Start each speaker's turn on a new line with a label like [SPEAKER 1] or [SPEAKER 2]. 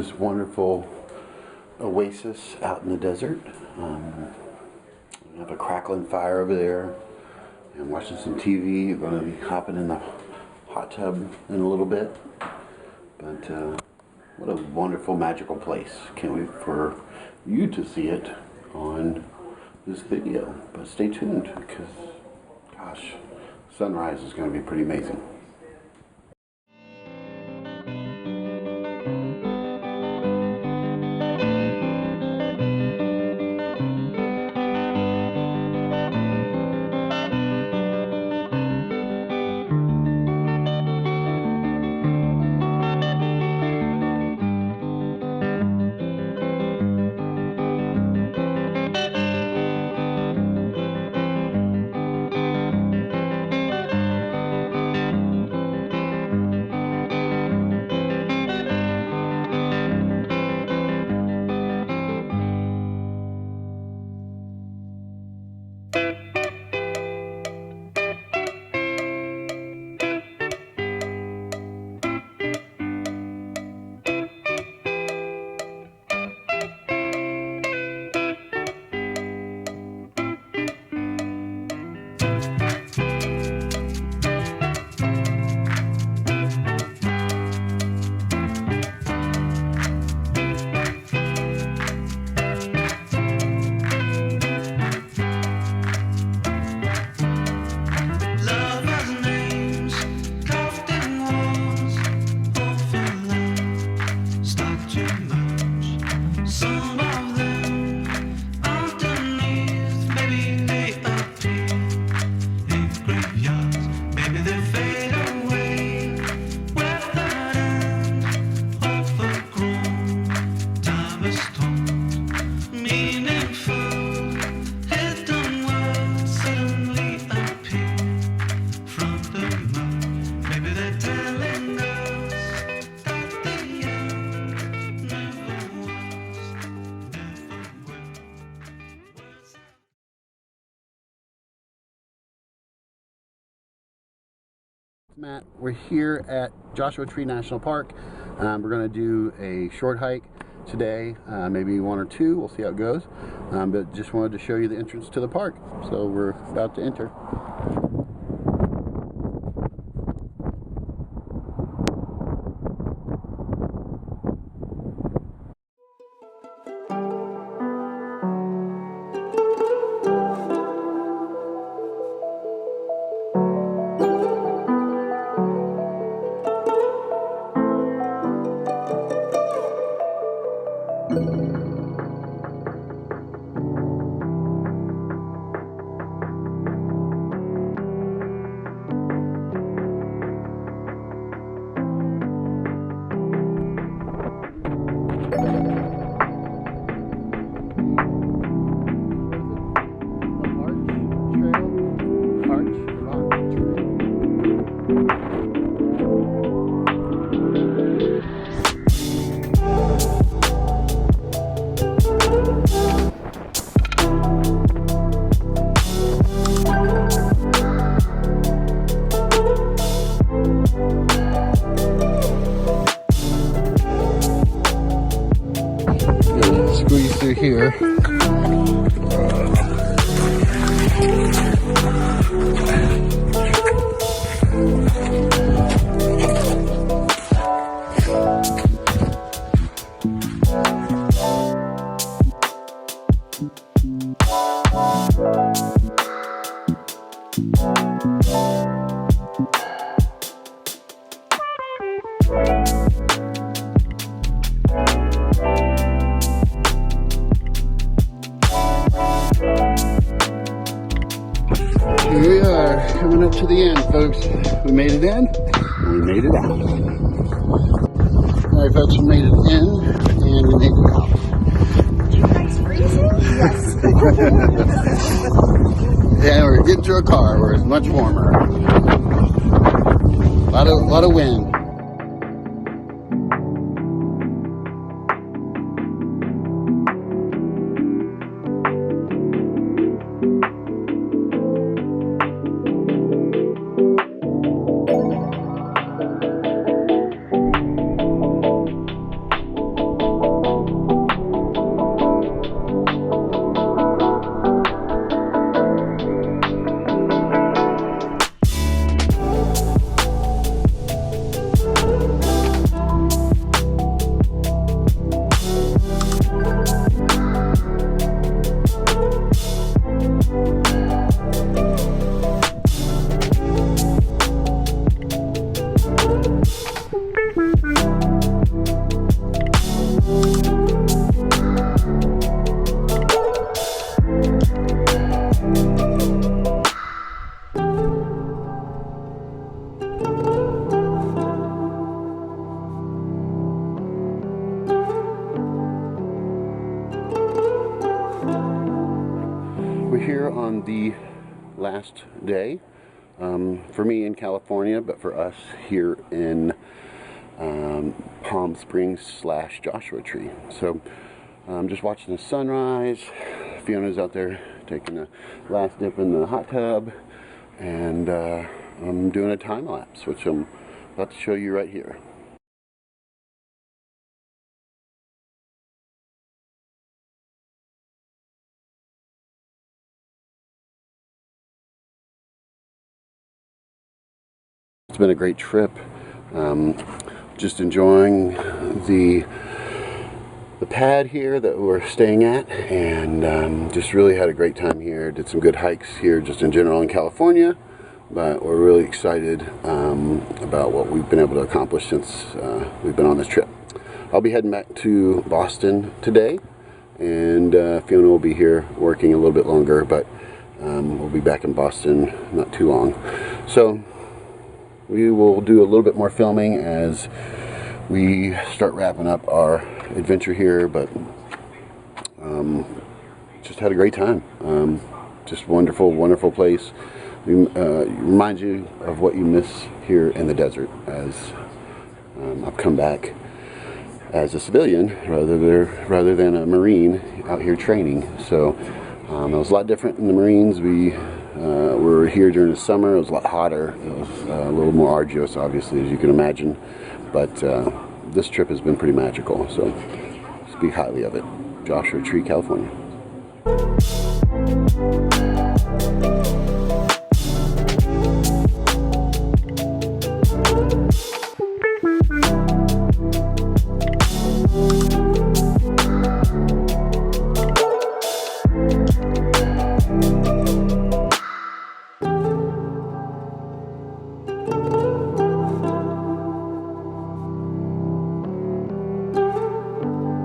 [SPEAKER 1] this wonderful oasis out in the desert. We have a crackling fire over there and watching some TV. We're going to be hopping in the hot tub in a little bit. But what a wonderful, magical place. Can't wait for you to see it on this video. But stay tuned because, gosh, sunrise is going to be pretty amazing. Matt, we're here at Joshua Tree National Park. We're going to do a short hike today, maybe one or two. We'll see how it goes. But just wanted to show you the entrance to the park. So we're about to enter. Squeeze through here. Here we are, coming up to the end, folks. We made it in, and we made it out. Alright, folks, we made it in, and we made it out.
[SPEAKER 2] Are you guys freezing? Yes.
[SPEAKER 1] Yeah, we're getting to a car where it's much warmer. A lot of wind. here on the last day for me in California, but for us here in Palm Springs / Joshua Tree. So I'm just watching the sunrise. Fiona's out there taking a last dip in the hot tub, and I'm doing a time lapse, which I'm about to show you right here. It's been a great trip. Just enjoying the pad here that we're staying at, and just really had a great time here. Did some good hikes here just in general in California, but we're really excited about what we've been able to accomplish since we've been on this trip. I'll be heading back to Boston today, and Fiona will be here working a little bit longer, but we'll be back in Boston not too long. So we will do a little bit more filming as we start wrapping up our adventure here, but just had a great time. Just wonderful, wonderful place. Reminds you of what you miss here in the desert, as I've come back as a civilian rather than a Marine out here training. So it was a lot different in the Marines. We were here during the summer. It was a lot hotter. It was a little more arduous, obviously, as you can imagine. But this trip has been pretty magical, so speak highly of it. Joshua Tree, California.